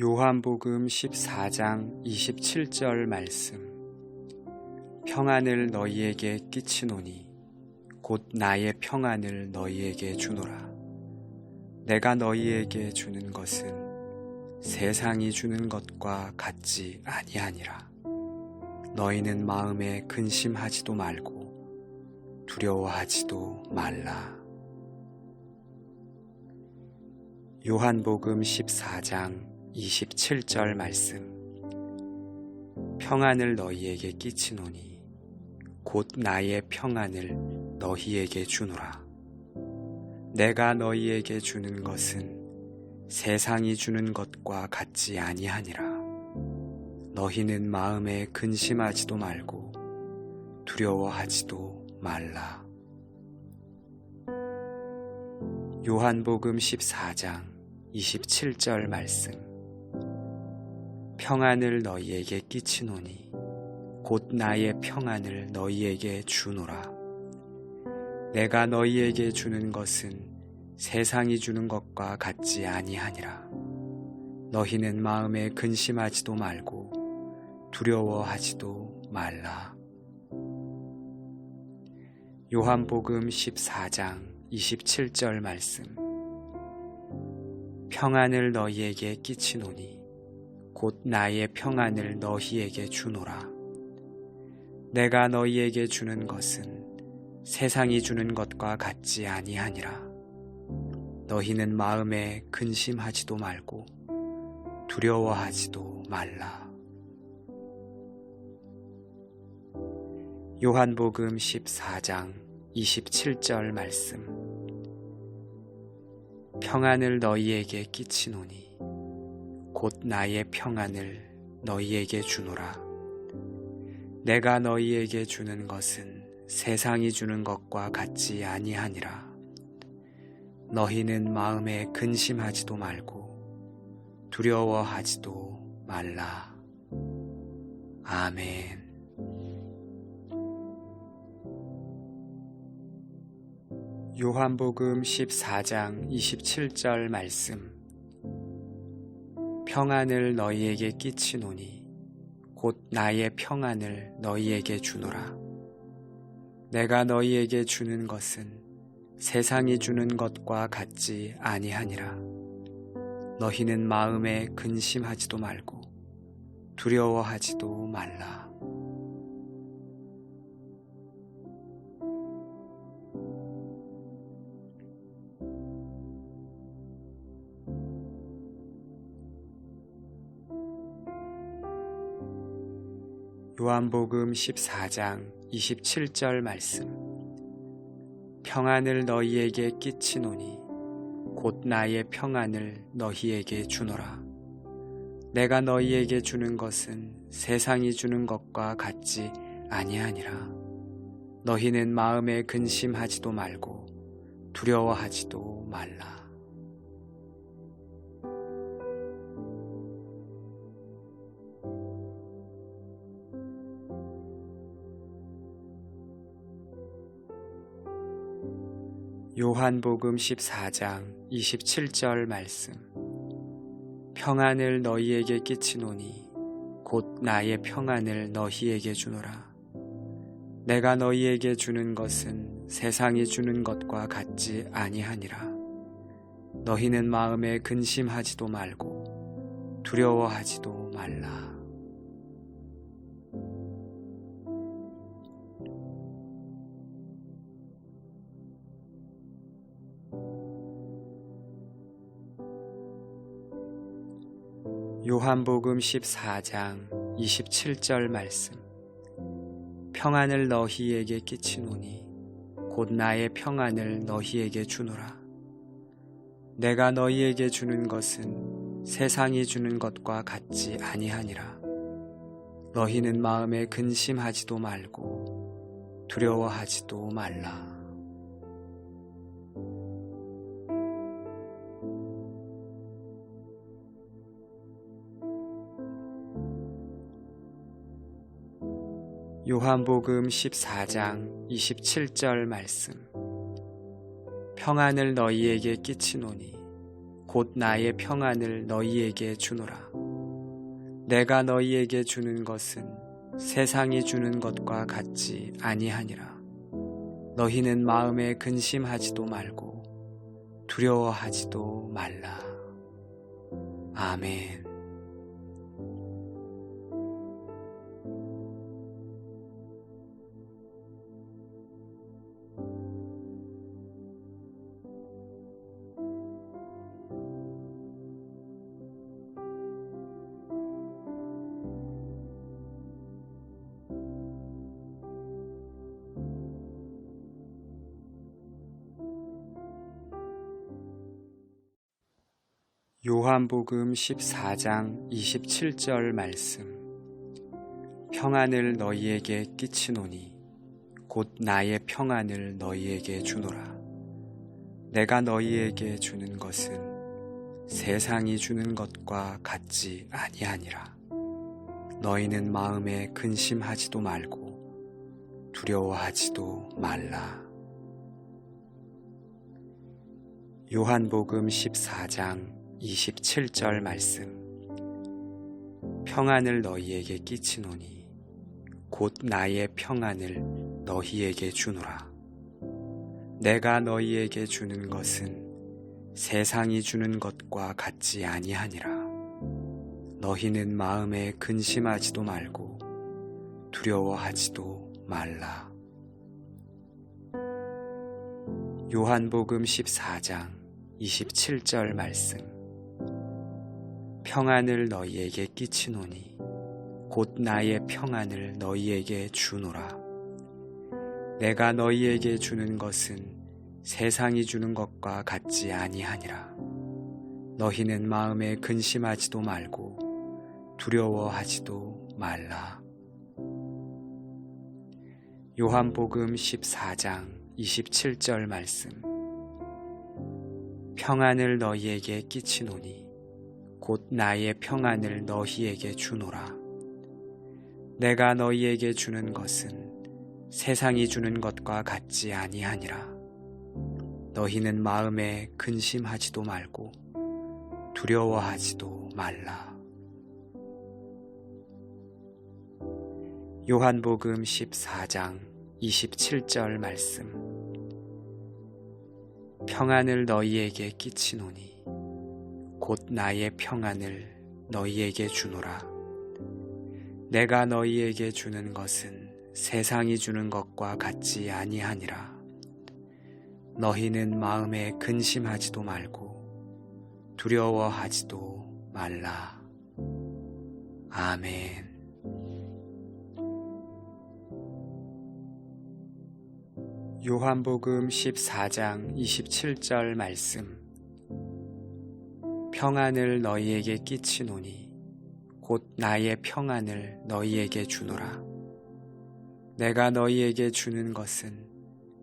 요한복음 14장 27절 말씀. 평안을 너희에게 끼치노니 곧 나의 평안을 너희에게 주노라. 내가 너희에게 주는 것은 세상이 주는 것과 같지 아니하니라. 너희는 마음에 근심하지도 말고 두려워하지도 말라. 요한복음 14장 27절 말씀. 평안을 너희에게 끼치노니 곧 나의 평안을 너희에게 주노라. 내가 너희에게 주는 것은 세상이 주는 것과 같지 아니하니라. 너희는 마음에 근심하지도 말고 두려워하지도 말라. 요한복음 14장 27절 말씀. 평안을 너희에게 끼치노니 곧 나의 평안을 너희에게 주노라. 내가 너희에게 주는 것은 세상이 주는 것과 같지 아니하니라. 너희는 마음에 근심하지도 말고 두려워하지도 말라. 요한복음 14장 27절 말씀. 평안을 너희에게 끼치노니 곧 나의 평안을 너희에게 주노라. 내가 너희에게 주는 것은 세상이 주는 것과 같지 아니하니라. 너희는 마음에 근심하지도 말고 두려워하지도 말라. 요한복음 14장 27절 말씀. 평안을 너희에게 끼치노니 곧 나의 평안을 너희에게 주노라. 내가 너희에게 주는 것은 세상이 주는 것과 같지 아니하니라. 너희는 마음에 근심하지도 말고 두려워하지도 말라. 아멘. 요한복음 14장 27절 말씀. 평안을 너희에게 끼치노니 곧 나의 평안을 너희에게 주노라. 내가 너희에게 주는 것은 세상이 주는 것과 같지 아니하니라. 너희는 마음에 근심하지도 말고 두려워하지도 말라. 요한복음 14장 27절 말씀. 평안을 너희에게 끼치노니 곧 나의 평안을 너희에게 주노라. 내가 너희에게 주는 것은 세상이 주는 것과 같지 아니하니라. 너희는 마음에 근심하지도 말고 두려워하지도 말라. 요한복음 14장 27절 말씀. 평안을 너희에게 끼치노니 곧 나의 평안을 너희에게 주노라. 내가 너희에게 주는 것은 세상이 주는 것과 같지 아니하니라. 너희는 마음에 근심하지도 말고 두려워하지도 말라. 요한복음 14장 27절 말씀. 평안을 너희에게 끼치노니 곧 나의 평안을 너희에게 주노라. 내가 너희에게 주는 것은 세상이 주는 것과 같지 아니하니라. 너희는 마음에 근심하지도 말고 두려워하지도 말라. 요한복음 14장 27절 말씀. 평안을 너희에게 끼치노니 곧 나의 평안을 너희에게 주노라. 내가 너희에게 주는 것은 세상이 주는 것과 같지 아니하니라. 너희는 마음에 근심하지도 말고 두려워하지도 말라. 아멘. 요한복음 14장 27절 말씀. 평안을 너희에게 끼치노니 곧 나의 평안을 너희에게 주노라. 내가 너희에게 주는 것은 세상이 주는 것과 같지 아니하니라. 너희는 마음에 근심하지도 말고 두려워하지도 말라. 요한복음 14장 27절 말씀. 평안을 너희에게 끼치노니 곧 나의 평안을 너희에게 주노라. 내가 너희에게 주는 것은 세상이 주는 것과 같지 아니하니라. 너희는 마음에 근심하지도 말고 두려워하지도 말라. 요한복음 14장 27절 말씀. 평안을 너희에게 끼치노니 곧 나의 평안을 너희에게 주노라. 내가 너희에게 주는 것은 세상이 주는 것과 같지 아니하니라. 너희는 마음에 근심하지도 말고 두려워하지도 말라. 요한복음 14장 27절 말씀. 평안을 너희에게 끼치노니 곧 나의 평안을 너희에게 주노라. 내가 너희에게 주는 것은 세상이 주는 것과 같지 아니하니라. 너희는 마음에 근심하지도 말고 두려워하지도 말라. 요한복음 14장 27절 말씀. 평안을 너희에게 끼치노니 곧 나의 평안을 너희에게 주노라. 내가 너희에게 주는 것은 세상이 주는 것과 같지 아니하니라. 너희는 마음에 근심하지도 말고 두려워하지도 말라. 아멘. 요한복음 14장 27절 말씀. 평안을 너희에게 끼치노니 곧 나의 평안을 너희에게 주노라. 내가 너희에게 주는 것은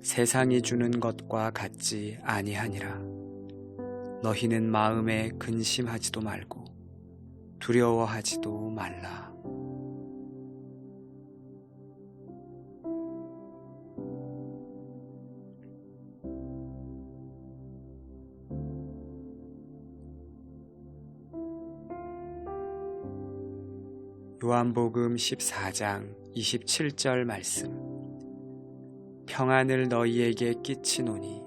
세상이 주는 것과 같지 아니하니라. 너희는 마음에 근심하지도 말고 두려워하지도 말라. 요한복음 14장 27절 말씀. 평안을 너희에게 끼치노니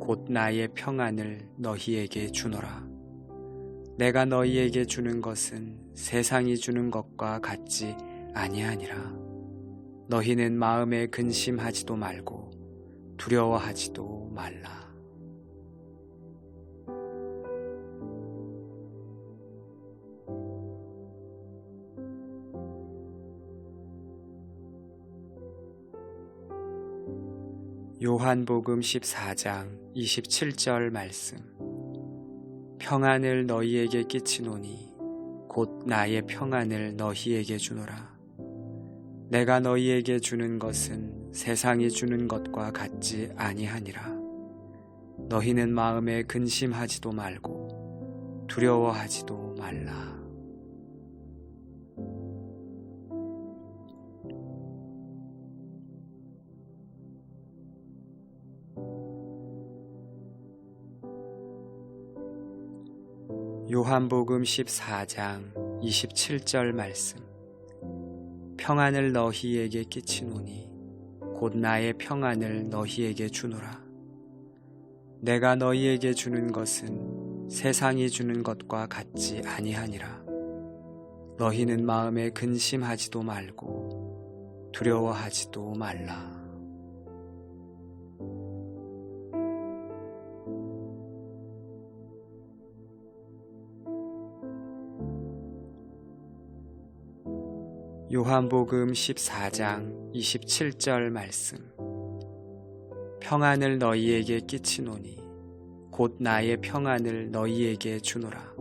곧 나의 평안을 너희에게 주노라. 내가 너희에게 주는 것은 세상이 주는 것과 같지 아니하니라. 너희는 마음에 근심하지도 말고 두려워하지도 말라. 요한복음 14장 27절 말씀. 평안을 너희에게 끼치노니 곧 나의 평안을 너희에게 주노라. 내가 너희에게 주는 것은 세상이 주는 것과 같지 아니하니라. 너희는 마음에 근심하지도 말고 두려워하지도 말라. 요한복음 14장 27절 말씀. 평안을 너희에게 끼치노니 곧 나의 평안을 너희에게 주노라. 내가 너희에게 주는 것은 세상이 주는 것과 같지 아니하니라. 너희는 마음에 근심하지도 말고 두려워하지도 말라. 요한복음 14장 27절 말씀. 평안을 너희에게 끼치노니 곧 나의 평안을 너희에게 주노라.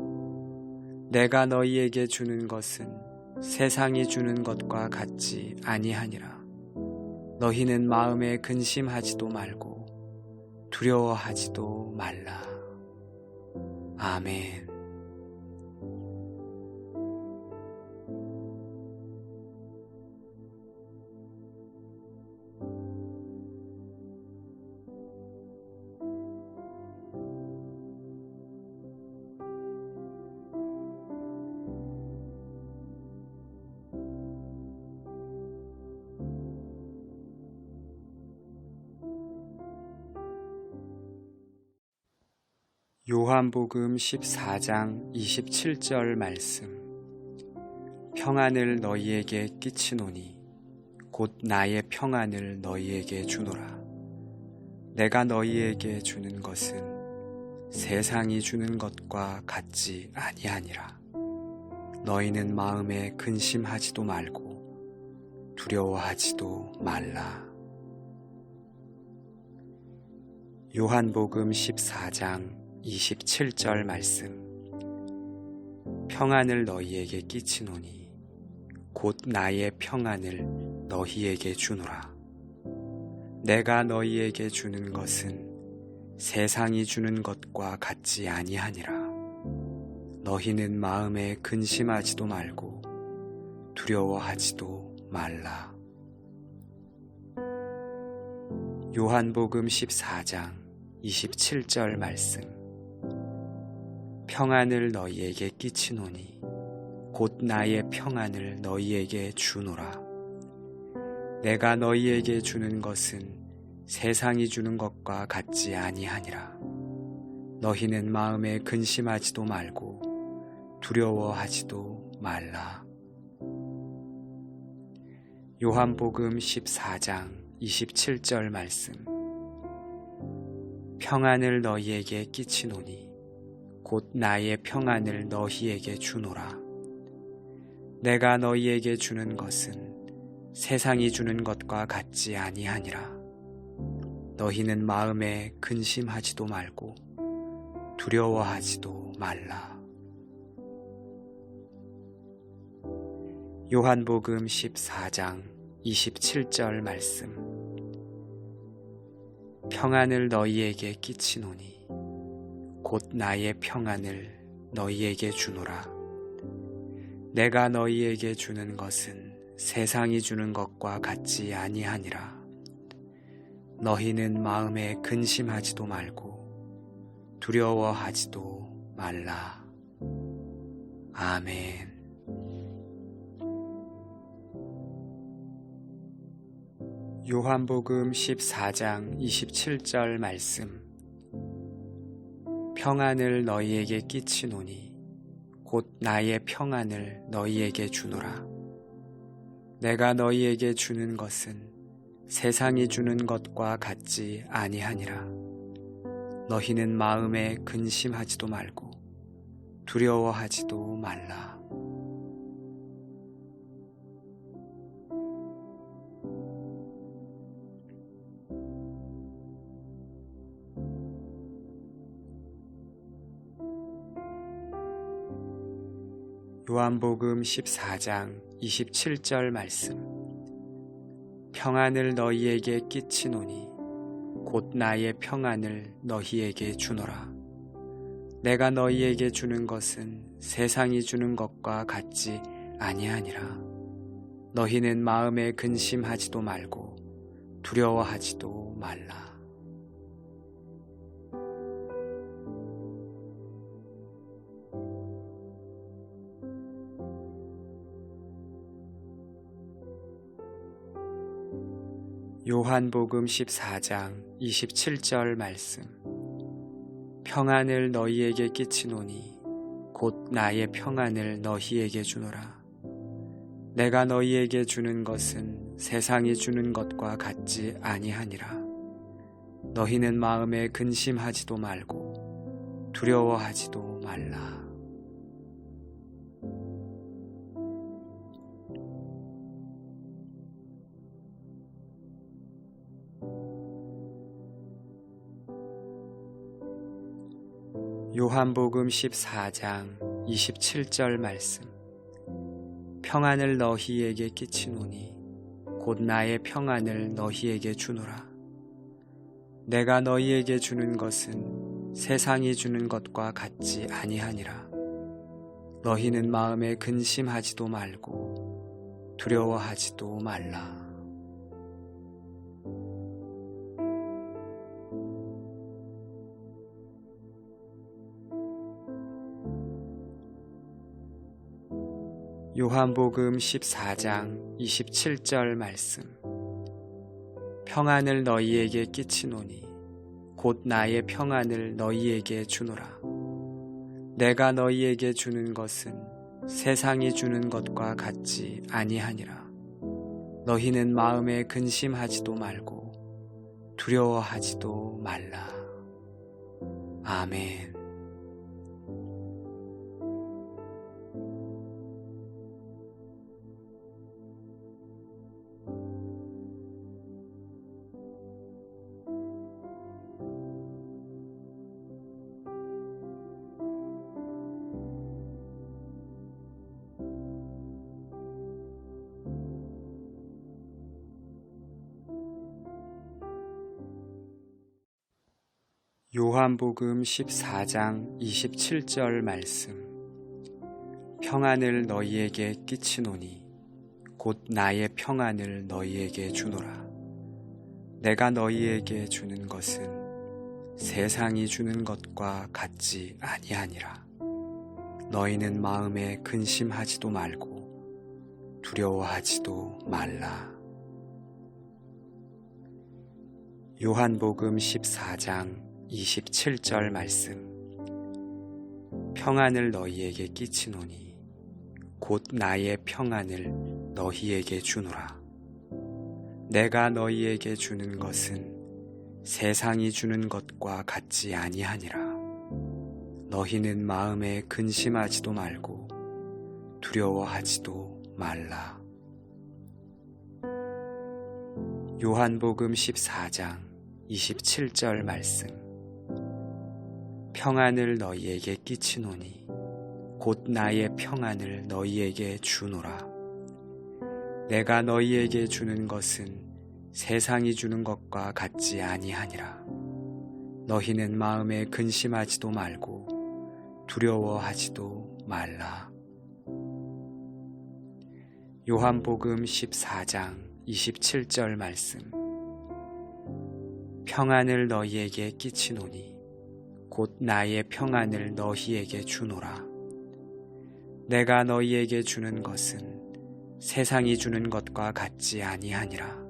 내가 너희에게 주는 것은 세상이 주는 것과 같지 아니하니라. 너희는 마음에 근심하지도 말고 두려워하지도 말라. 아멘. 요한복음 14장 27절 말씀. 평안을 너희에게 끼치노니 곧 나의 평안을 너희에게 주노라. 내가 너희에게 주는 것은 세상이 주는 것과 같지 아니하니라. 너희는 마음에 근심하지도 말고 두려워하지도 말라. 요한복음 14장 27절 말씀. 평안을 너희에게 끼치노니 곧 나의 평안을 너희에게 주노라. 내가 너희에게 주는 것은 세상이 주는 것과 같지 아니하니라. 너희는 마음에 근심하지도 말고 두려워하지도 말라. 요한복음 14장 27절 말씀. 평안을 너희에게 끼치노니 곧 나의 평안을 너희에게 주노라. 내가 너희에게 주는 것은 세상이 주는 것과 같지 아니하니라. 너희는 마음에 근심하지도 말고 두려워하지도 말라. 요한복음 14장 27절 말씀. 평안을 너희에게 끼치노니 곧 나의 평안을 너희에게 주노라. 내가 너희에게 주는 것은 세상이 주는 것과 같지 아니하니라. 너희는 마음에 근심하지도 말고 두려워하지도 말라. 요한복음 14장 27절 말씀. 평안을 너희에게 끼치노니 곧 나의 평안을 너희에게 주노라. 내가 너희에게 주는 것은 세상이 주는 것과 같지 아니하니라. 너희는 마음에 근심하지도 말고 두려워하지도 말라. 아멘. 요한복음 14장 27절 말씀. 평안을 너희에게 끼치노니 곧 나의 평안을 너희에게 주노라. 내가 너희에게 주는 것은 세상이 주는 것과 같지 아니하니라. 너희는 마음에 근심하지도 말고 두려워하지도 말라. 요한복음 14장 27절 말씀. 평안을 너희에게 끼치노니 곧 나의 평안을 너희에게 주노라. 내가 너희에게 주는 것은 세상이 주는 것과 같지 아니하니라. 너희는 마음에 근심하지도 말고 두려워하지도 말라. 요한복음 14장 27절 말씀. 평안을 너희에게 끼치노니 곧 나의 평안을 너희에게 주노라. 내가 너희에게 주는 것은 세상이 주는 것과 같지 아니하니라. 너희는 마음에 근심하지도 말고 두려워하지도 말라. 요한복음 14장 27절 말씀. 평안을 너희에게 끼치노니 곧 나의 평안을 너희에게 주노라. 내가 너희에게 주는 것은 세상이 주는 것과 같지 아니하니라. 너희는 마음에 근심하지도 말고 두려워하지도 말라. 요한복음 14장 27절 말씀. 평안을 너희에게 끼치노니 곧 나의 평안을 너희에게 주노라. 내가 너희에게 주는 것은 세상이 주는 것과 같지 아니하니라. 너희는 마음에 근심하지도 말고 두려워하지도 말라. 아멘. 요한복음 14장 27절 말씀. 평안을 너희에게 끼치노니 곧 나의 평안을 너희에게 주노라. 내가 너희에게 주는 것은 세상이 주는 것과 같지 아니하니라. 너희는 마음에 근심하지도 말고 두려워하지도 말라. 요한복음 14장 27절 말씀. 평안을 너희에게 끼치노니 곧 나의 평안을 너희에게 주노라. 내가 너희에게 주는 것은 세상이 주는 것과 같지 아니하니라. 너희는 마음에 근심하지도 말고 두려워하지도 말라. 요한복음 14장 27절 말씀. 평안을 너희에게 끼치노니 곧 나의 평안을 너희에게 주노라. 내가 너희에게 주는 것은 세상이 주는 것과 같지 아니하니라. 너희는 마음에 근심하지도 말고 두려워하지도 말라. 요한복음 14장 27절 말씀. 평안을 너희에게 끼치노니 곧 나의 평안을 너희에게 주노라. 내가 너희에게 주는 것은 세상이 주는 것과 같지 아니하니라.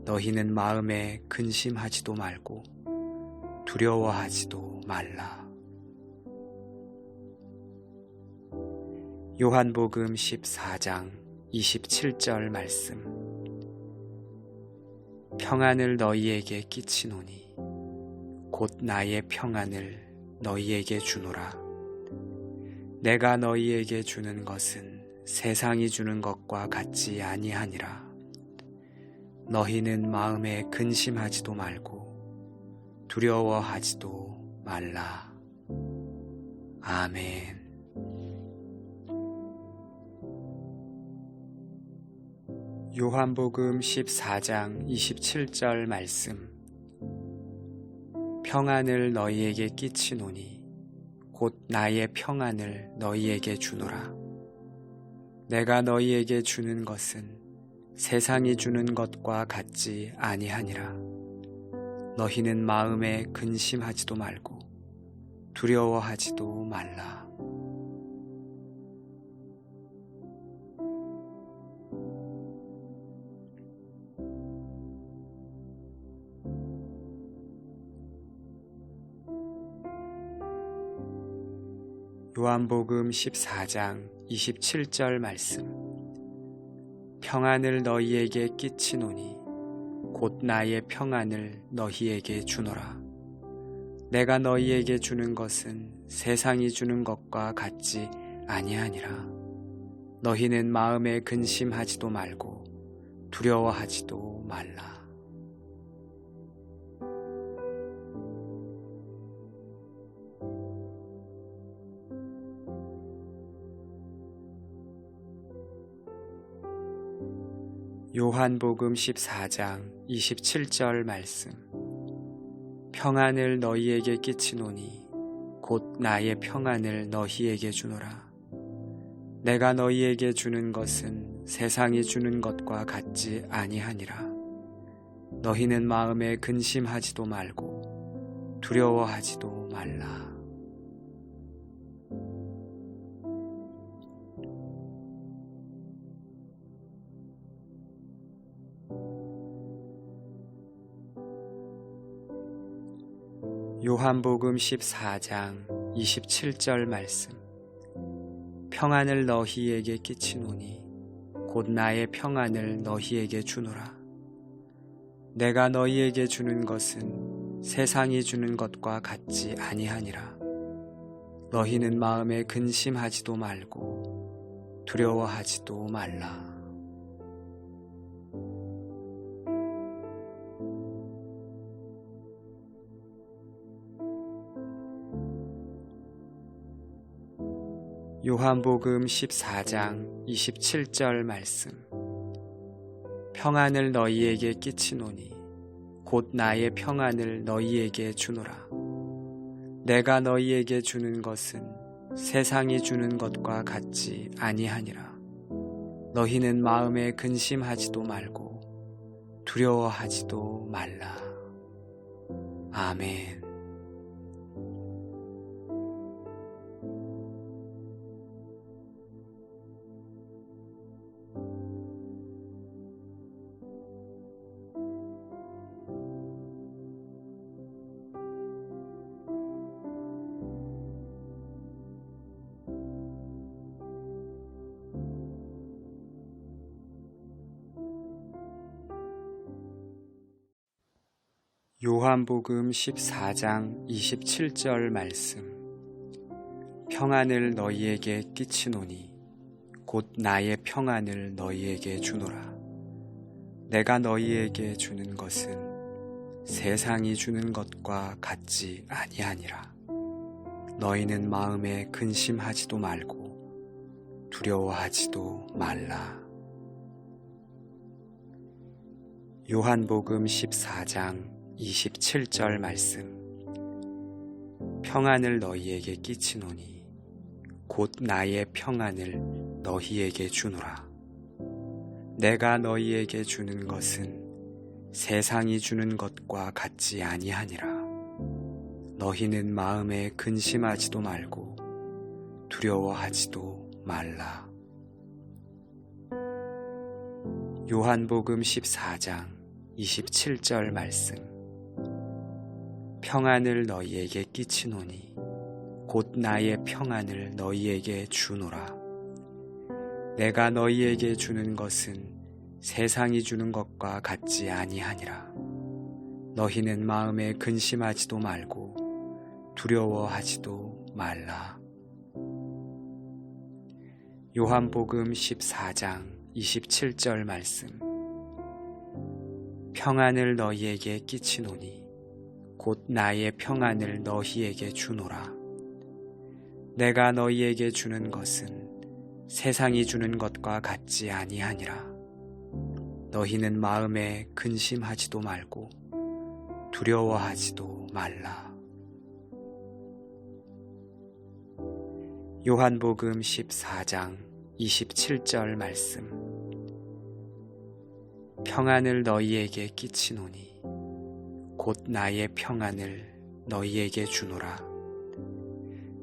너희는 마음에 근심하지도 말고 두려워하지도 말라. 요한복음 14장 27절 말씀. 평안을 너희에게 끼치노니 곧 나의 평안을 너희에게 주노라. 내가 너희에게 주는 것은 세상이 주는 것과 같지 아니하니라. 너희는 마음에 근심하지도 말고 두려워하지도 말라. 아멘. 요한복음 14장 27절 말씀. 평안을 너희에게 끼치노니 곧 나의 평안을 너희에게 주노라. 내가 너희에게 주는 것은 세상이 주는 것과 같지 아니하니라. 너희는 마음에 근심하지도 말고 두려워하지도 말라. 요한복음 14장 27절 말씀. 평안을 너희에게 끼치노니 곧 나의 평안을 너희에게 주노라. 내가 너희에게 주는 것은 세상이 주는 것과 같지 아니하니라. 너희는 마음에 근심하지도 말고 두려워하지도 말라. 요한복음 14장 27절 말씀. 평안을 너희에게 끼치노니 곧 나의 평안을 너희에게 주노라. 내가 너희에게 주는 것은 세상이 주는 것과 같지 아니하니라. 너희는 마음에 근심하지도 말고 두려워하지도 말라. 요한복음 14장 27절 말씀. 평안을 너희에게 끼치노니 곧 나의 평안을 너희에게 주노라. 내가 너희에게 주는 것은 세상이 주는 것과 같지 아니하니라. 너희는 마음에 근심하지도 말고 두려워하지도 말라. 요한복음 14장 27절 말씀. 평안을 너희에게 끼치노니 곧 나의 평안을 너희에게 주노라. 내가 너희에게 주는 것은 세상이 주는 것과 같지 아니하니라. 너희는 마음에 근심하지도 말고 두려워하지도 말라. 아멘. 요한복음 14장 27절 말씀. 평안을 너희에게 끼치노니 곧 나의 평안을 너희에게 주노라. 내가 너희에게 주는 것은 세상이 주는 것과 같지 아니하니라. 너희는 마음에 근심하지도 말고 두려워하지도 말라. 요한복음 14장 27절 말씀. 평안을 너희에게 끼치노니 곧 나의 평안을 너희에게 주노라. 내가 너희에게 주는 것은 세상이 주는 것과 같지 아니하니라. 너희는 마음에 근심하지도 말고 두려워하지도 말라. 요한복음 14장 27절 말씀. 평안을 너희에게 끼치노니 곧 나의 평안을 너희에게 주노라. 내가 너희에게 주는 것은 세상이 주는 것과 같지 아니하니라. 너희는 마음에 근심하지도 말고 두려워하지도 말라. 요한복음 14장 27절 말씀. 평안을 너희에게 끼치노니 곧 나의 평안을 너희에게 주노라. 내가 너희에게 주는 것은 세상이 주는 것과 같지 아니하니라. 너희는 마음에 근심하지도 말고 두려워하지도 말라. 요한복음 14장 27절 말씀. 평안을 너희에게 끼치노니 곧 나의 평안을 너희에게 주노라.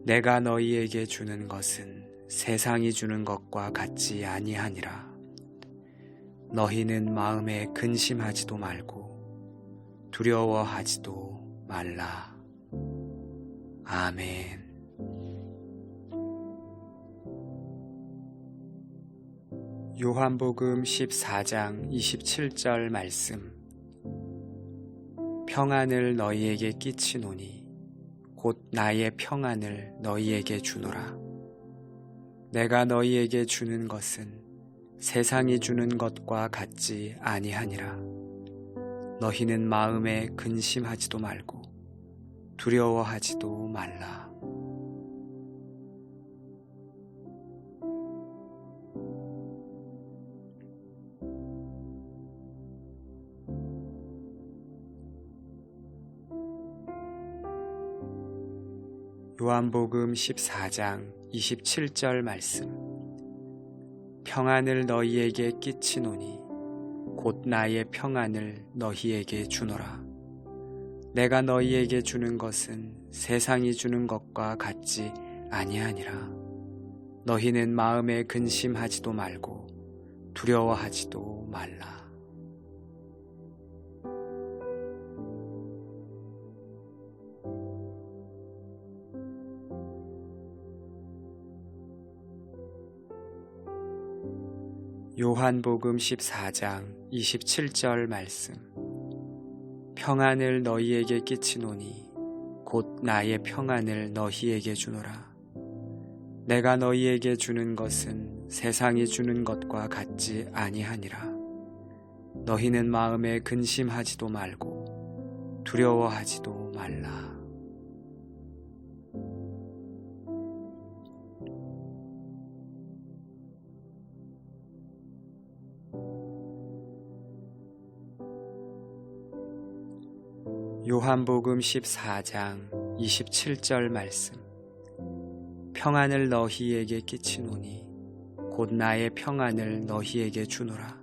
내가 너희에게 주는 것은 세상이 주는 것과 같지 아니하니라. 너희는 마음에 근심하지도 말고 두려워하지도 말라. 아멘. 요한복음 14장 27절 말씀. 평안을 너희에게 끼치노니 곧 나의 평안을 너희에게 주노라. 내가 너희에게 주는 것은 세상이 주는 것과 같지 아니하니라. 너희는 마음에 근심하지도 말고 두려워하지도 말라. 요한복음 14장 27절 말씀. 평안을 너희에게 끼치노니 곧 나의 평안을 너희에게 주노라. 내가 너희에게 주는 것은 세상이 주는 것과 같지 아니하니라. 너희는 마음에 근심하지도 말고 두려워하지도 말라. 요한복음 14장 27절 말씀. 평안을 너희에게 끼치노니 곧 나의 평안을 너희에게 주노라. 내가 너희에게 주는 것은 세상이 주는 것과 같지 아니하니라. 너희는 마음에 근심하지도 말고 두려워하지도 말라. 요한복음 14장 27절 말씀. 평안을 너희에게 끼치노니 곧 나의 평안을 너희에게 주노라.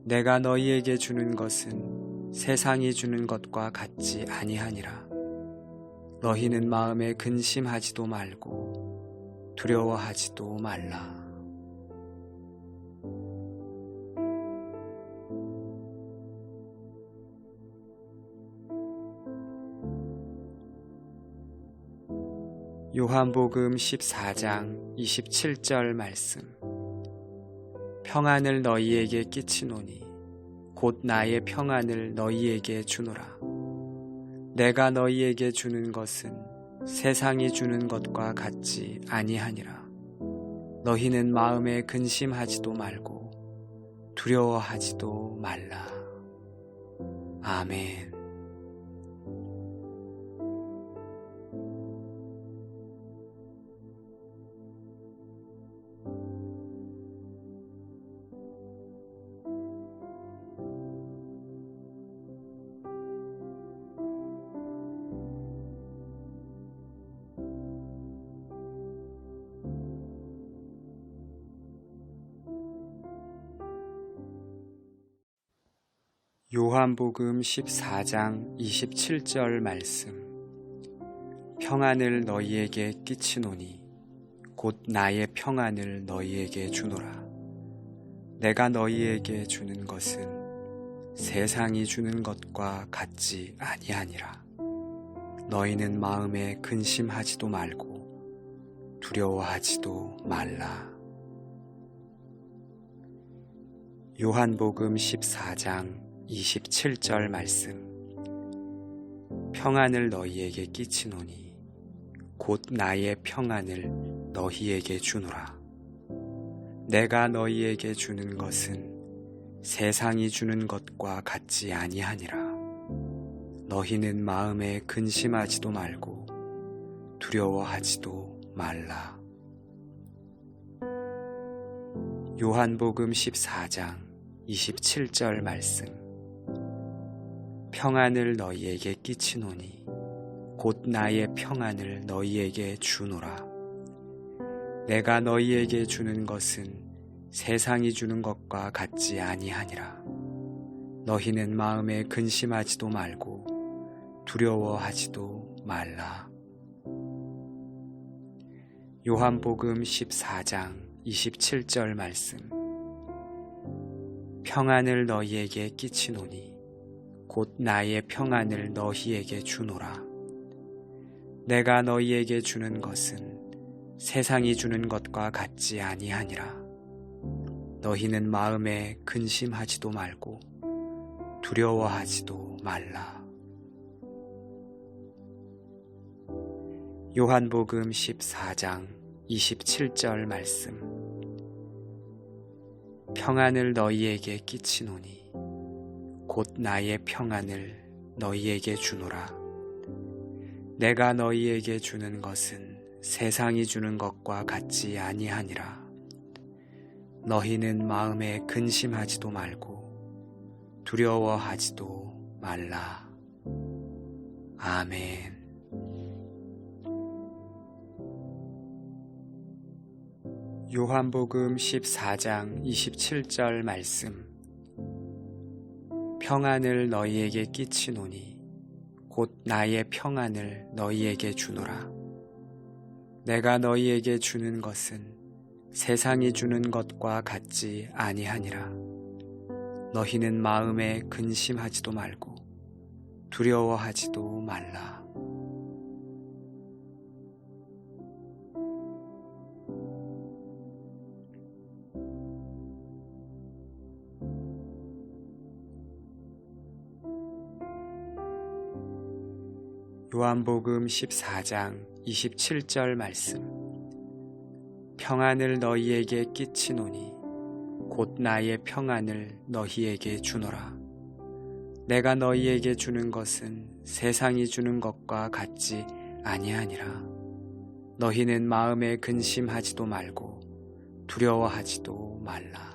내가 너희에게 주는 것은 세상이 주는 것과 같지 아니하니라. 너희는 마음에 근심하지도 말고 두려워하지도 말라. 요한복음 14장 27절 말씀. 평안을 너희에게 끼치노니 곧 나의 평안을 너희에게 주노라. 내가 너희에게 주는 것은 세상이 주는 것과 같지 아니하니라. 너희는 마음에 근심하지도 말고 두려워하지도 말라. 아멘. 요한복음 14장 27절 말씀. 평안을 너희에게 끼치노니 곧 나의 평안을 너희에게 주노라. 내가 너희에게 주는 것은 세상이 주는 것과 같지 아니하니라. 너희는 마음에 근심하지도 말고 두려워하지도 말라. 요한복음 14장 27절 말씀. 평안을 너희에게 끼치노니 곧 나의 평안을 너희에게 주노라. 내가 너희에게 주는 것은 세상이 주는 것과 같지 아니하니라. 너희는 마음에 근심하지도 말고 두려워하지도 말라. 요한복음 14장 27절 말씀. 평안을 너희에게 끼치노니 곧 나의 평안을 너희에게 주노라. 내가 너희에게 주는 것은 세상이 주는 것과 같지 아니하니라. 너희는 마음에 근심하지도 말고 두려워하지도 말라. 요한복음 14장 27절 말씀. 평안을 너희에게 끼치노니 곧 나의 평안을 너희에게 주노라. 내가 너희에게 주는 것은 세상이 주는 것과 같지 아니하니라. 너희는 마음에 근심하지도 말고 두려워하지도 말라. 요한복음 14장 27절 말씀. 평안을 너희에게 끼치노니 곧 나의 평안을 너희에게 주노라. 내가 너희에게 주는 것은 세상이 주는 것과 같지 아니하니라. 너희는 마음에 근심하지도 말고 두려워하지도 말라. 아멘. 요한복음 14장 27절 말씀. 평안을 너희에게 끼치노니 곧 나의 평안을 너희에게 주노라. 내가 너희에게 주는 것은 세상이 주는 것과 같지 아니하니라. 너희는 마음에 근심하지도 말고 두려워하지도 말라. 요한복음 14장 27절 말씀. 평안을 너희에게 끼치노니 곧 나의 평안을 너희에게 주노라. 내가 너희에게 주는 것은 세상이 주는 것과 같지 아니하니라. 너희는 마음에 근심하지도 말고 두려워하지도 말라.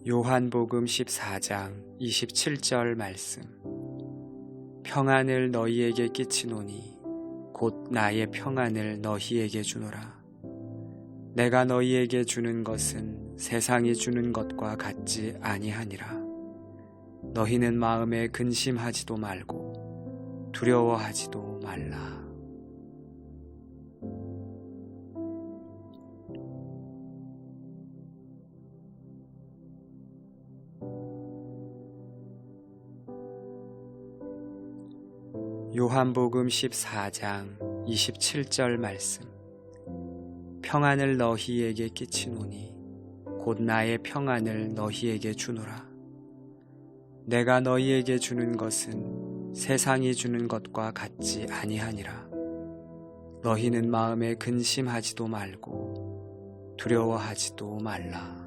요한복음 14장 27절 말씀. 평안을 너희에게 끼치노니 곧 나의 평안을 너희에게 주노라. 내가 너희에게 주는 것은 세상이 주는 것과 같지 아니하니라. 너희는 마음에 근심하지도 말고 두려워하지도 말라. 요한복음 14장 27절 말씀. 평안을 너희에게 끼치노니 곧 나의 평안을 너희에게 주노라. 내가 너희에게 주는 것은 세상이 주는 것과 같지 아니하니라. 너희는 마음에 근심하지도 말고 두려워하지도 말라.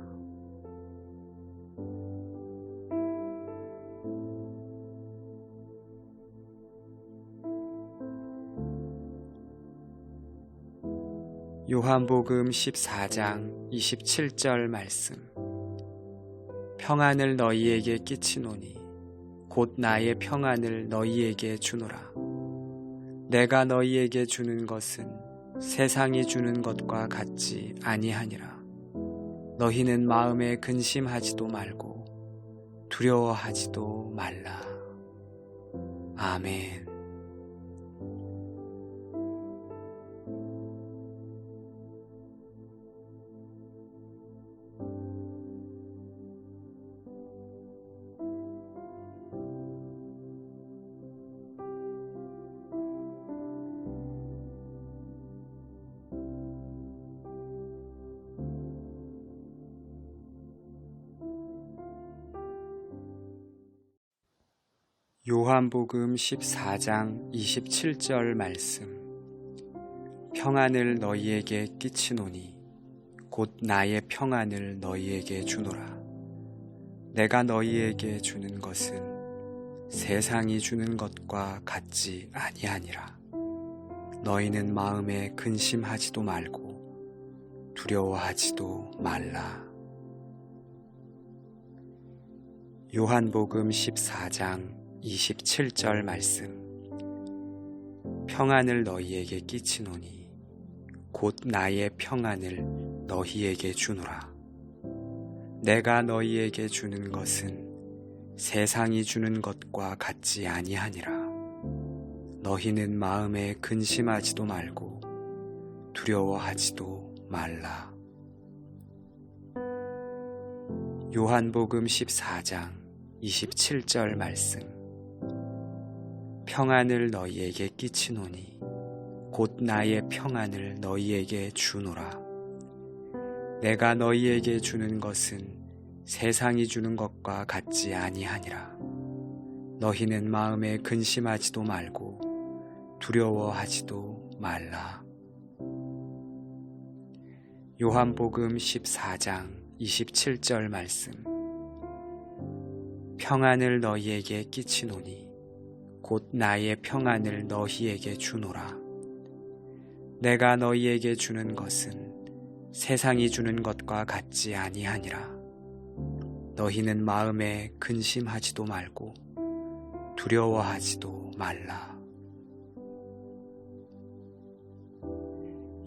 요한복음 14장 27절 말씀. 평안을 너희에게 끼치노니 곧 나의 평안을 너희에게 주노라. 내가 너희에게 주는 것은 세상이 주는 것과 같지 아니하니라. 너희는 마음에 근심하지도 말고 두려워하지도 말라. 아멘. 요한복음 14장 27절 말씀. 평안을 너희에게 끼치노니 곧 나의 평안을 너희에게 주노라. 내가 너희에게 주는 것은 세상이 주는 것과 같지 아니하니라. 너희는 마음에 근심하지도 말고 두려워하지도 말라. 요한복음 14장 27절 말씀. 평안을 너희에게 끼치노니 곧 나의 평안을 너희에게 주노라. 내가 너희에게 주는 것은 세상이 주는 것과 같지 아니하니라. 너희는 마음에 근심하지도 말고 두려워하지도 말라. 요한복음 14장 27절 말씀. 평안을 너희에게 끼치노니 곧 나의 평안을 너희에게 주노라. 내가 너희에게 주는 것은 세상이 주는 것과 같지 아니하니라. 너희는 마음에 근심하지도 말고 두려워하지도 말라. 요한복음 14장 27절 말씀. 평안을 너희에게 끼치노니 곧 나의 평안을 너희에게 주노라. 내가 너희에게 주는 것은 세상이 주는 것과 같지 아니하니라. 너희는 마음에 근심하지도 말고 두려워하지도 말라.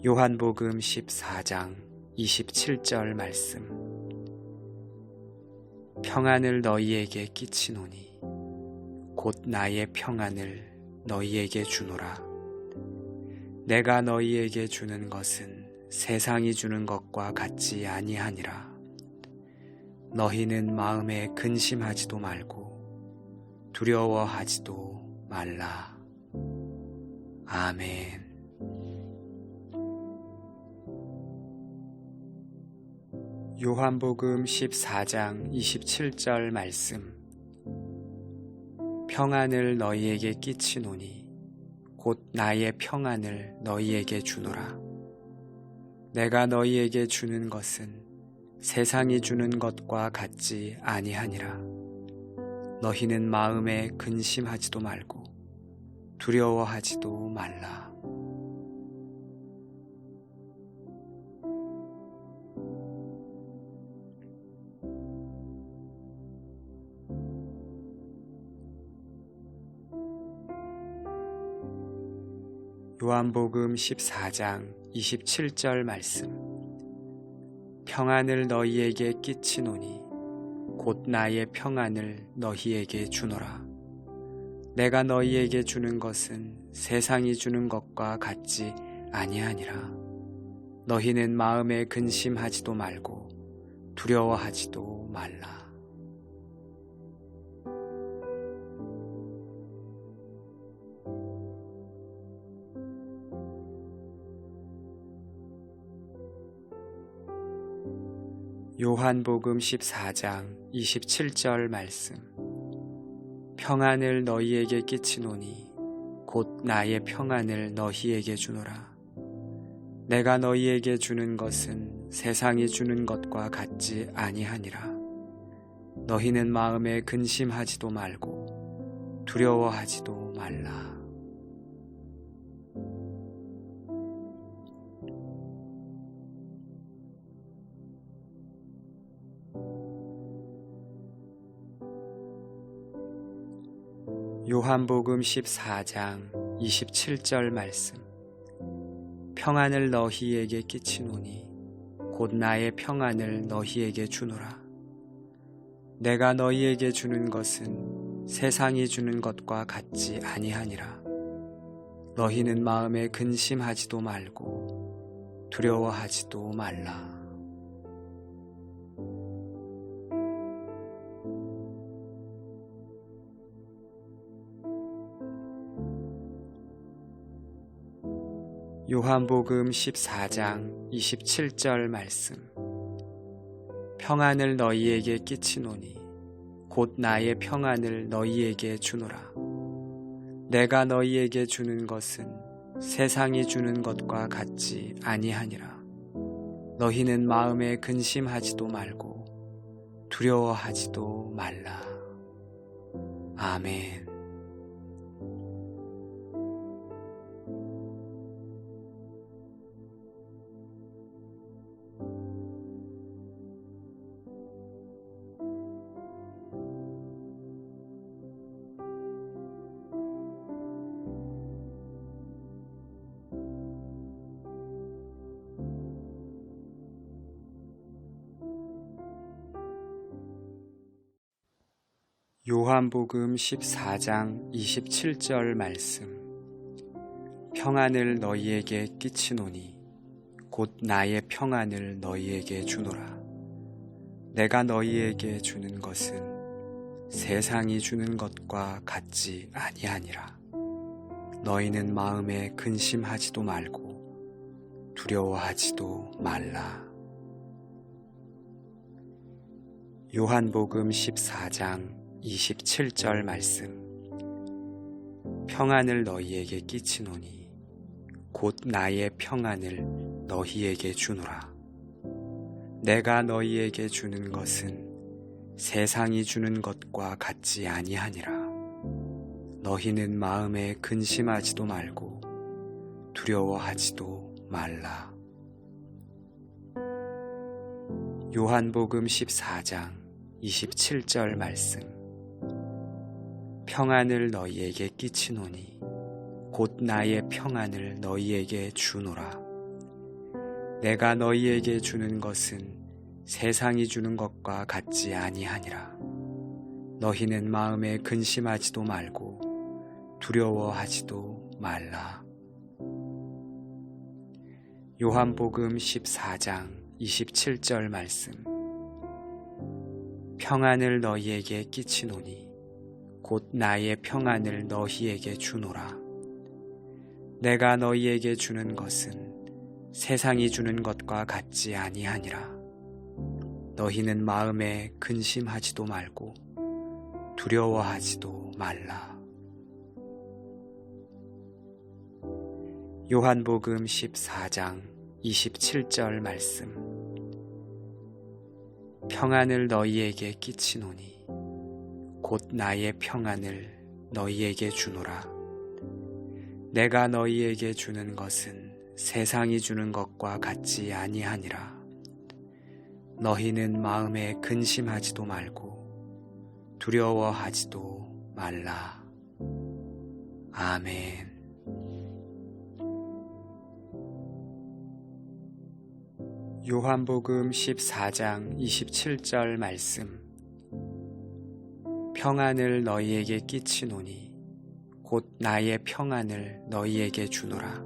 요한복음 14장 27절 말씀. 평안을 너희에게 끼치노니 곧 나의 평안을 너희에게 주노라. 내가 너희에게 주는 것은 세상이 주는 것과 같지 아니하니라. 너희는 마음에 근심하지도 말고 두려워하지도 말라. 아멘. 요한복음 14장 27절 말씀. 평안을 너희에게 끼치노니 곧 나의 평안을 너희에게 주노라. 내가 너희에게 주는 것은 세상이 주는 것과 같지 아니하니라. 너희는 마음에 근심하지도 말고 두려워하지도 말라. 요한복음 14장 27절 말씀. 평안을 너희에게 끼치노니 곧 나의 평안을 너희에게 주노라. 내가 너희에게 주는 것은 세상이 주는 것과 같지 아니하니라. 너희는 마음에 근심하지도 말고 두려워하지도 말라. 요한복음 14장 27절 말씀. 평안을 너희에게 끼치노니 곧 나의 평안을 너희에게 주노라. 내가 너희에게 주는 것은 세상이 주는 것과 같지 아니하니라. 너희는 마음에 근심하지도 말고 두려워하지도 말라. 요한복음 14장 27절 말씀. 평안을 너희에게 끼치노니 곧 나의 평안을 너희에게 주노라. 내가 너희에게 주는 것은 세상이 주는 것과 같지 아니하니라. 너희는 마음에 근심하지도 말고 두려워하지도 말라. 요한복음 14장 27절 말씀. 평안을 너희에게 끼치노니 곧 나의 평안을 너희에게 주노라. 내가 너희에게 주는 것은 세상이 주는 것과 같지 아니하니라. 너희는 마음에 근심하지도 말고 두려워하지도 말라. 아멘. 요한복음 14장 27절 말씀. 평안을 너희에게 끼치노니 곧 나의 평안을 너희에게 주노라. 내가 너희에게 주는 것은 세상이 주는 것과 같지 아니하니라. 너희는 마음에 근심하지도 말고 두려워하지도 말라. 요한복음 14장 27절 말씀. 평안을 너희에게 끼치노니 곧 나의 평안을 너희에게 주노라. 내가 너희에게 주는 것은 세상이 주는 것과 같지 아니하니라. 너희는 마음에 근심하지도 말고 두려워하지도 말라. 요한복음 14장 27절 말씀. 평안을 너희에게 끼치노니 곧 나의 평안을 너희에게 주노라. 내가 너희에게 주는 것은 세상이 주는 것과 같지 아니하니라. 너희는 마음에 근심하지도 말고 두려워하지도 말라. 요한복음 14장 27절 말씀. 평안을 너희에게 끼치노니 곧 나의 평안을 너희에게 주노라. 내가 너희에게 주는 것은 세상이 주는 것과 같지 아니하니라. 너희는 마음에 근심하지도 말고 두려워하지도 말라. 요한복음 14장 27절 말씀. 평안을 너희에게 끼치노니 곧 나의 평안을 너희에게 주노라. 내가 너희에게 주는 것은 세상이 주는 것과 같지 아니하니라. 너희는 마음에 근심하지도 말고 두려워하지도 말라. 아멘. 요한복음 14장 27절 말씀. 평안을 너희에게 끼치노니 곧 나의 평안을 너희에게 주노라.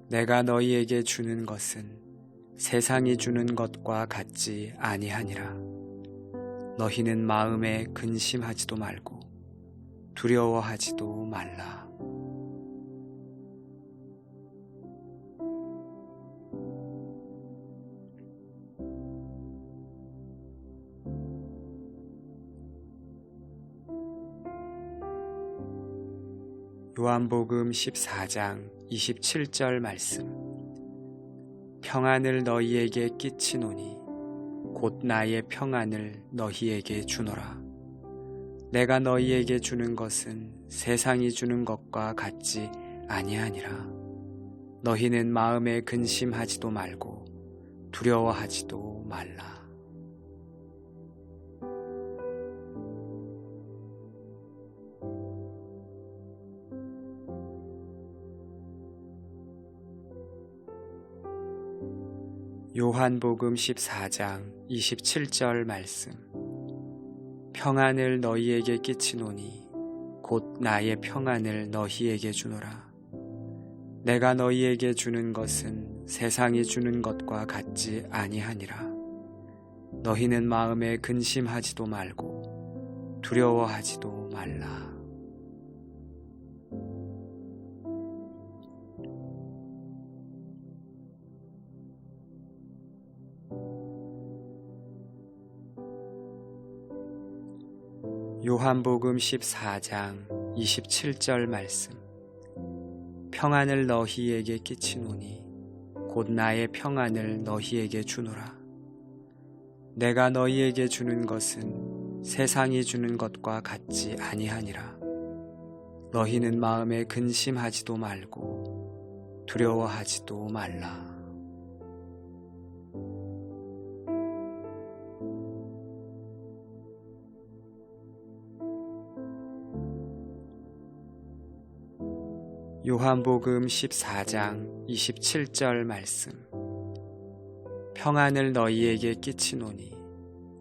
내가 너희에게 주는 것은 세상이 주는 것과 같지 아니하니라. 너희는 마음에 근심하지도 말고 두려워하지도 말라. 요한복음 14장 27절 말씀. 평안을 너희에게 끼치노니 곧 나의 평안을 너희에게 주노라. 내가 너희에게 주는 것은 세상이 주는 것과 같지 아니하니라. 너희는 마음에 근심하지도 말고 두려워하지도 말라. 요한복음 14장 27절 말씀. 평안을 너희에게 끼치노니 곧 나의 평안을 너희에게 주노라. 내가 너희에게 주는 것은 세상이 주는 것과 같지 아니하니라. 너희는 마음에 근심하지도 말고 두려워하지도 말라. 요한복음 14장 27절 말씀. 평안을 너희에게 끼치노니 곧 나의 평안을 너희에게 주노라. 내가 너희에게 주는 것은 세상이 주는 것과 같지 아니하니라. 너희는 마음에 근심하지도 말고 두려워하지도 말라. 요한복음 14장 27절 말씀. 평안을 너희에게 끼치노니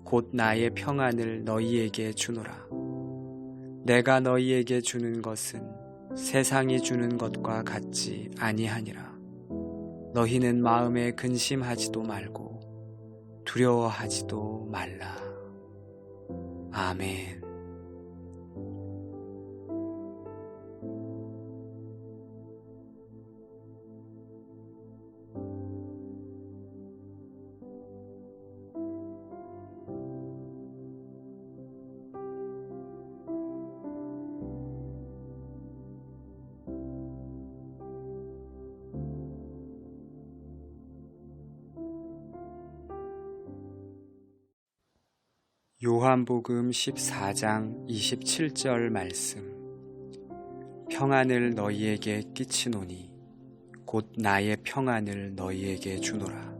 곧 나의 평안을 너희에게 주노라. 내가 너희에게 주는 것은 세상이 주는 것과 같지 아니하니라. 너희는 마음에 근심하지도 말고 두려워하지도 말라. 아멘. 요한복음 14장 27절 말씀. 평안을 너희에게 끼치노니 곧 나의 평안을 너희에게 주노라.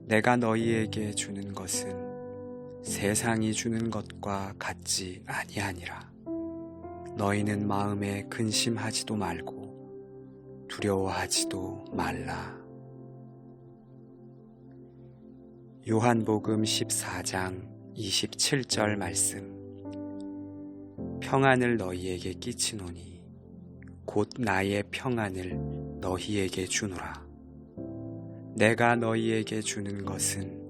내가 너희에게 주는 것은 세상이 주는 것과 같지 아니하니라. 너희는 마음에 근심하지도 말고 두려워하지도 말라. 요한복음 14장 27절 말씀. 평안을 너희에게 끼치노니 곧 나의 평안을 너희에게 주노라. 내가 너희에게 주는 것은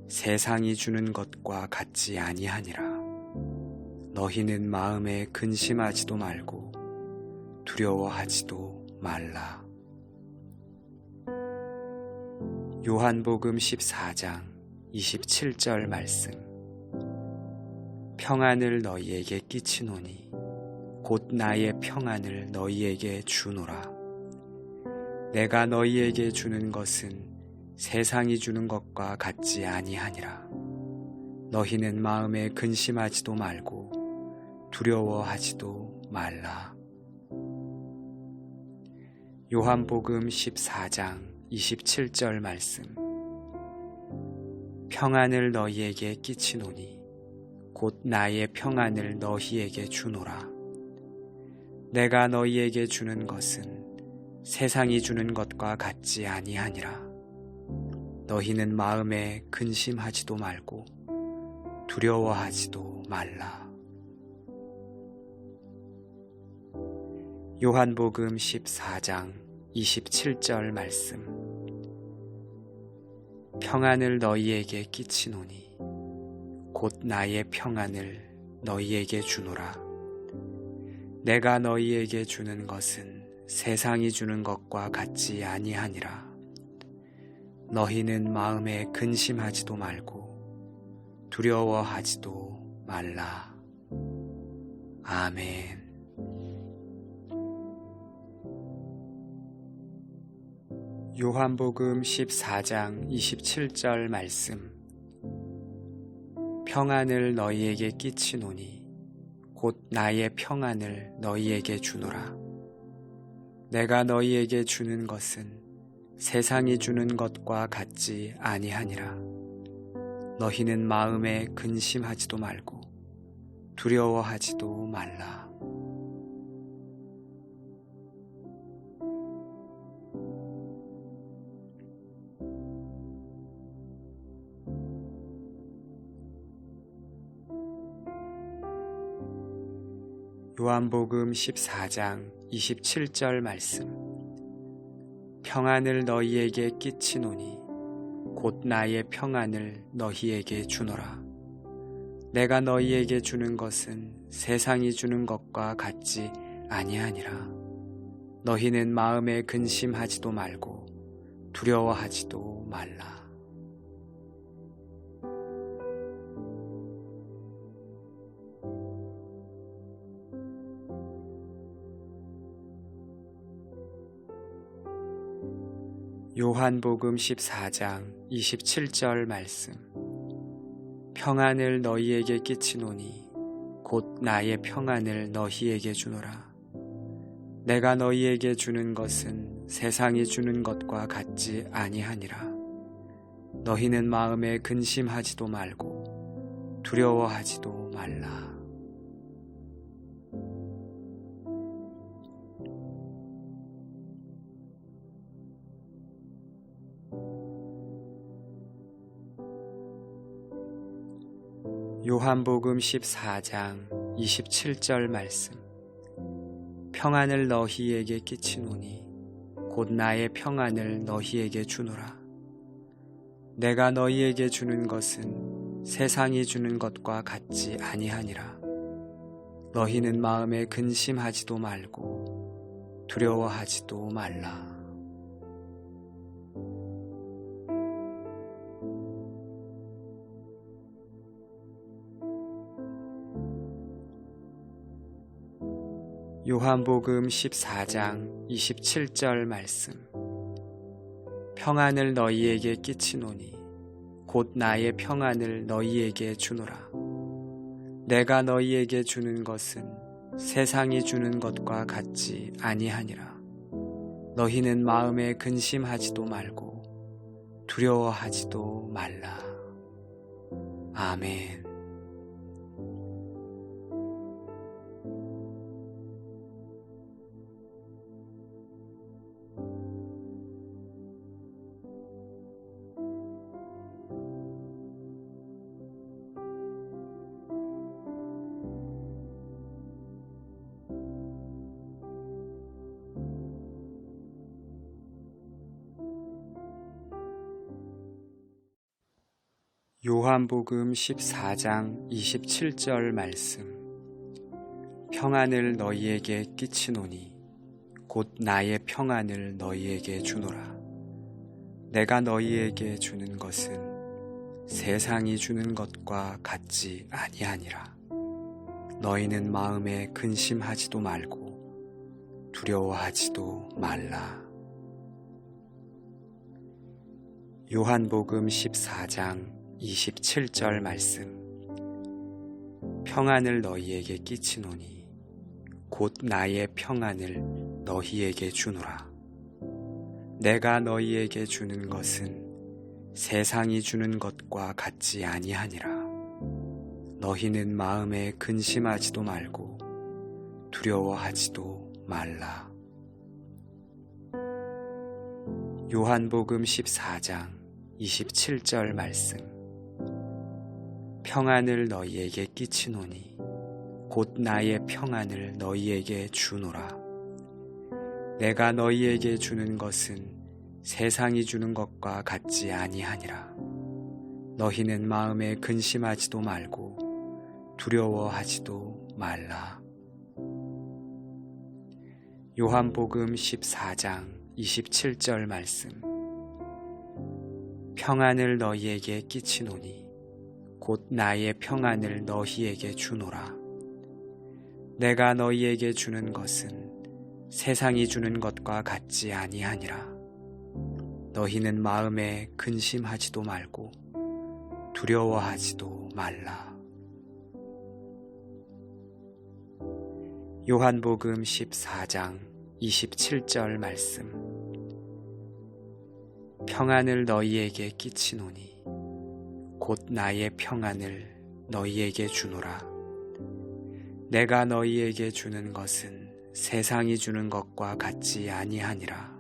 세상이 주는 것과 같지 아니하니라. 너희는 마음에 근심하지도 말고 두려워하지도 말라. 요한복음 14장 27절 말씀. 평안을 너희에게 끼치노니 곧 나의 평안을 너희에게 주노라. 내가 너희에게 주는 것은 세상이 주는 것과 같지 아니하니라. 너희는 마음에 근심하지도 말고 두려워하지도 말라. 요한복음 14장 27절 말씀. 평안을 너희에게 끼치노니 곧 나의 평안을 너희에게 주노라. 내가 너희에게 주는 것은 세상이 주는 것과 같지 아니하니라. 너희는 마음에 근심하지도 말고 두려워하지도 말라. 요한복음 14장 27절 말씀. 평안을 너희에게 끼치노니 곧 나의 평안을 너희에게 주노라. 내가 너희에게 주는 것은 세상이 주는 것과 같지 아니하니라. 너희는 마음에 근심하지도 말고 두려워하지도 말라. 아멘. 요한복음 14장 27절 말씀. 평안을 너희에게 끼치노니 곧 나의 평안을 너희에게 주노라. 내가 너희에게 주는 것은 세상이 주는 것과 같지 아니하니라. 너희는 마음에 근심하지도 말고 두려워하지도 말라. 요한복음 14장 27절 말씀. 평안을 너희에게 끼치노니 곧 나의 평안을 너희에게 주노라. 내가 너희에게 주는 것은 세상이 주는 것과 같지 아니하니라. 너희는 마음에 근심하지도 말고 두려워하지도 말라. 요한복음 14장 27절 말씀. 평안을 너희에게 끼치노니 곧 나의 평안을 너희에게 주노라. 내가 너희에게 주는 것은 세상이 주는 것과 같지 아니하니라. 너희는 마음에 근심하지도 말고 두려워하지도 말라. 요한복음 14장 27절 말씀. 평안을 너희에게 끼치노니 곧 나의 평안을 너희에게 주노라. 내가 너희에게 주는 것은 세상이 주는 것과 같지 아니하니라. 너희는 마음에 근심하지도 말고 두려워하지도 말라. 요한복음 14장 27절 말씀. 평안을 너희에게 끼치노니 곧 나의 평안을 너희에게 주노라. 내가 너희에게 주는 것은 세상이 주는 것과 같지 아니하니라. 너희는 마음에 근심하지도 말고 두려워하지도 말라. 아멘. 요한복음 14장 27절 말씀. 평안을 너희에게 끼치노니 곧 나의 평안을 너희에게 주노라. 내가 너희에게 주는 것은 세상이 주는 것과 같지 아니하니라. 너희는 마음에 근심하지도 말고 두려워하지도 말라. 요한복음 14장 27절 말씀. 평안을 너희에게 끼치노니 곧 나의 평안을 너희에게 주노라. 내가 너희에게 주는 것은 세상이 주는 것과 같지 아니하니라. 너희는 마음에 근심하지도 말고 두려워하지도 말라. 요한복음 14장 27절 말씀. 평안을 너희에게 끼치노니 곧 나의 평안을 너희에게 주노라. 내가 너희에게 주는 것은 세상이 주는 것과 같지 아니하니라. 너희는 마음에 근심하지도 말고 두려워하지도 말라. 요한복음 14장 27절 말씀. 평안을 너희에게 끼치노니 곧 나의 평안을 너희에게 주노라. 내가 너희에게 주는 것은 세상이 주는 것과 같지 아니하니라. 너희는 마음에 근심하지도 말고 두려워하지도 말라. 요한복음 14장 27절 말씀. 평안을 너희에게 끼치노니 곧 나의 평안을 너희에게 주노라. 내가 너희에게 주는 것은 세상이 주는 것과 같지 아니하니라.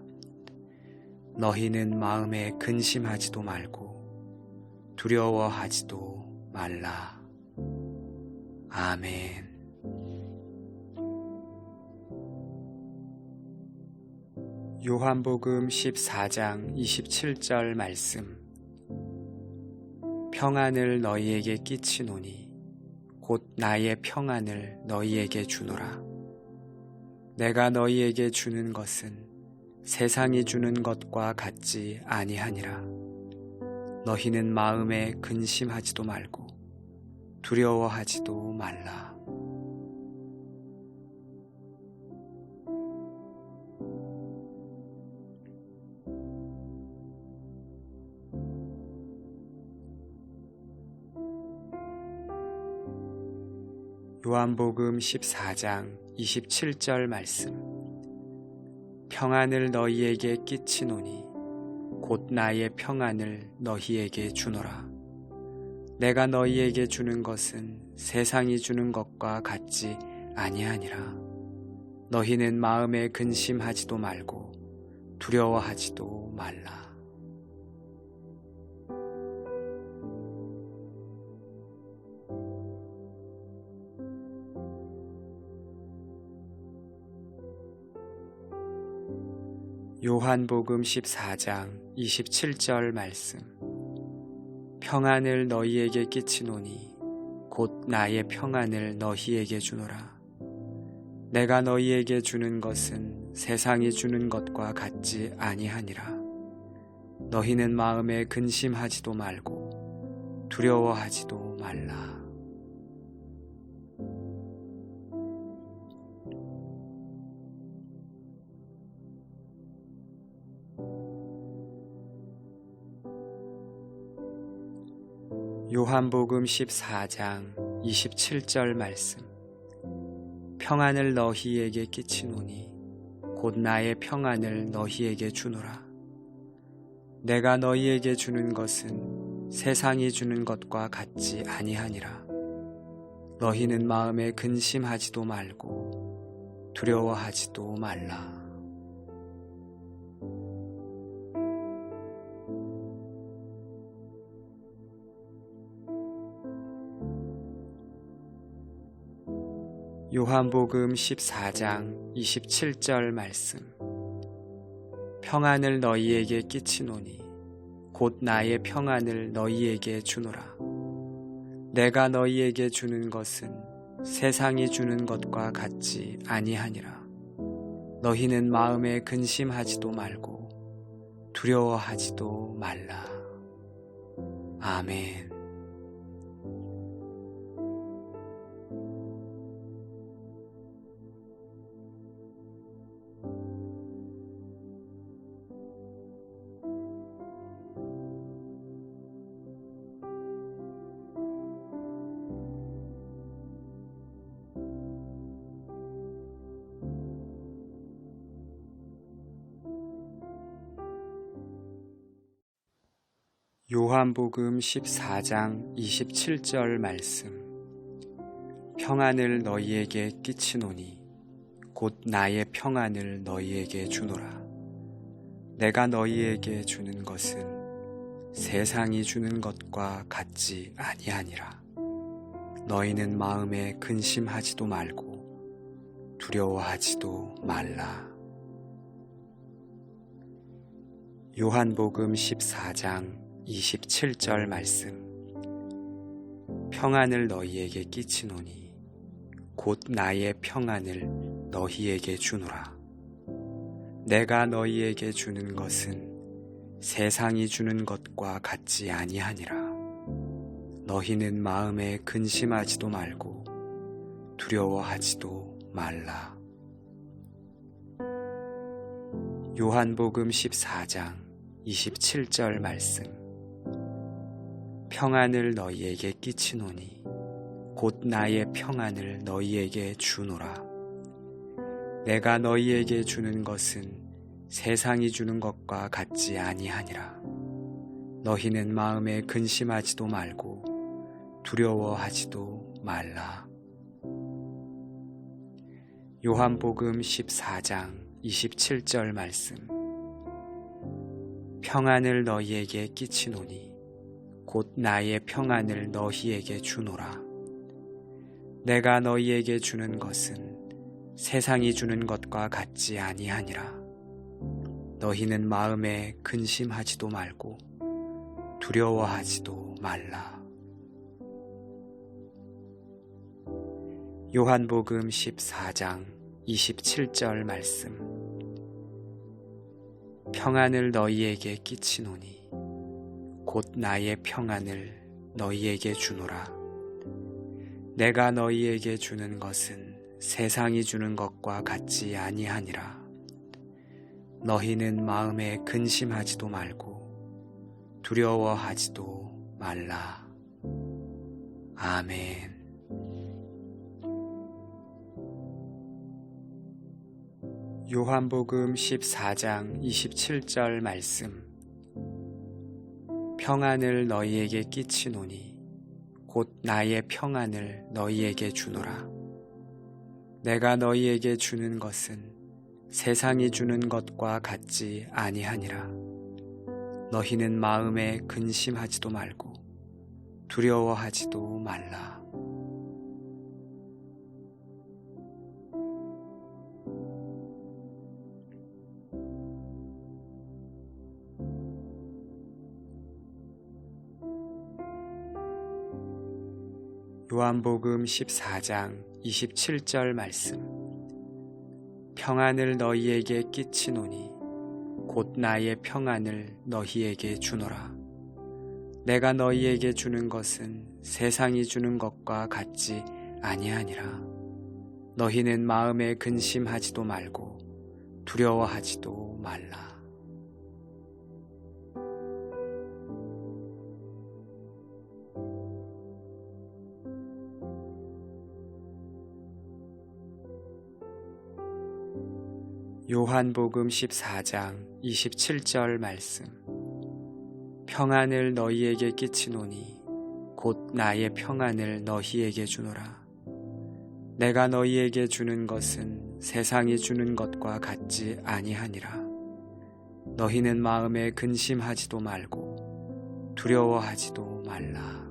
너희는 마음에 근심하지도 말고 두려워하지도 말라. 아멘. 요한복음 14장 27절 말씀. 평안을 너희에게 끼치노니 곧 나의 평안을 너희에게 주노라. 내가 너희에게 주는 것은 세상이 주는 것과 같지 아니하니라. 너희는 마음에 근심하지도 말고 두려워하지도 말라. 요한복음 14장 27절 말씀. 평안을 너희에게 끼치노니 곧 나의 평안을 너희에게 주노라. 내가 너희에게 주는 것은 세상이 주는 것과 같지 아니하니라. 너희는 마음에 근심하지도 말고 두려워하지도 말라. 요한복음 14장 27절 말씀. 평안을 너희에게 끼치노니 곧 나의 평안을 너희에게 주노라. 내가 너희에게 주는 것은 세상이 주는 것과 같지 아니하니라. 너희는 마음에 근심하지도 말고 두려워하지도 말라. 요한복음 14장 27절 말씀. 평안을 너희에게 끼치노니 곧 나의 평안을 너희에게 주노라. 내가 너희에게 주는 것은 세상이 주는 것과 같지 아니하니라. 너희는 마음에 근심하지도 말고 두려워하지도 말라. 요한복음 14장 27절 말씀. 평안을 너희에게 끼치노니 곧 나의 평안을 너희에게 주노라. 내가 너희에게 주는 것은 세상이 주는 것과 같지 아니하니라. 너희는 마음에 근심하지도 말고 두려워하지도 말라. 아멘. 요한복음 14장 27절 말씀. 평안을 너희에게 끼치노니 곧 나의 평안을 너희에게 주노라. 내가 너희에게 주는 것은 세상이 주는 것과 같지 아니하니라. 너희는 마음에 근심하지도 말고 두려워하지도 말라. 요한복음 14장 27절 말씀. 평안을 너희에게 끼치노니 곧 나의 평안을 너희에게 주노라. 내가 너희에게 주는 것은 세상이 주는 것과 같지 아니하니라. 너희는 마음에 근심하지도 말고 두려워하지도 말라. 요한복음 14장 27절 말씀. 평안을 너희에게 끼치노니 곧 나의 평안을 너희에게 주노라. 내가 너희에게 주는 것은 세상이 주는 것과 같지 아니하니라. 너희는 마음에 근심하지도 말고 두려워하지도 말라. 요한복음 14장 27절 말씀. 평안을 너희에게 끼치노니 곧 나의 평안을 너희에게 주노라. 내가 너희에게 주는 것은 세상이 주는 것과 같지 아니하니라. 너희는 마음에 근심하지도 말고 두려워하지도 말라. 요한복음 14장 27절 말씀. 평안을 너희에게 끼치노니 곧 나의 평안을 너희에게 주노라. 내가 너희에게 주는 것은 세상이 주는 것과 같지 아니하니라. 너희는 마음에 근심하지도 말고 두려워하지도 말라. 아멘. 요한복음 14장 27절 말씀. 평안을 너희에게 끼치노니 곧 나의 평안을 너희에게 주노라. 내가 너희에게 주는 것은 세상이 주는 것과 같지 아니하니라. 너희는 마음에 근심하지도 말고 두려워하지도 말라. 요한복음 14장 27절 말씀. 평안을 너희에게 끼치노니 곧 나의 평안을 너희에게 주노라. 내가 너희에게 주는 것은 세상이 주는 것과 같지 아니하니라. 너희는 마음에 근심하지도 말고 두려워하지도 말라. 요한복음 14장 27절 말씀. 평안을 너희에게 끼치노니 곧 나의 평안을 너희에게 주노라. 내가 너희에게 주는 것은 세상이 주는 것과 같지 아니하니라. 너희는 마음에 근심하지도 말고 두려워하지도 말라.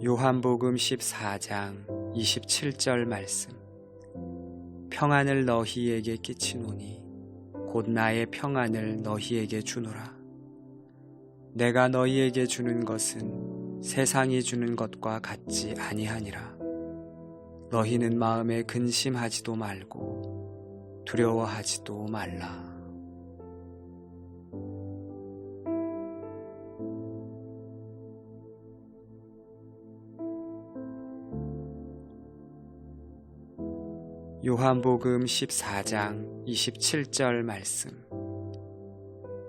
요한복음 14장 27절 말씀. 평안을 너희에게 끼치노니 곧 나의 평안을 너희에게 주노라. 내가 너희에게 주는 것은 세상이 주는 것과 같지 아니하니라. 너희는 마음에 근심하지도 말고 두려워하지도 말라. 요한복음 14장 27절 말씀.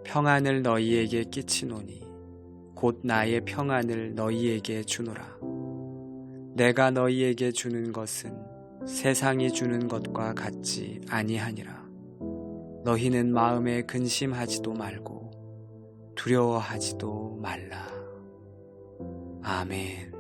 평안을 너희에게 끼치노니 곧 나의 평안을 너희에게 주노라. 내가 너희에게 주는 것은 세상이 주는 것과 같지 아니하니라. 너희는 마음에 근심하지도 말고 두려워하지도 말라. 아멘.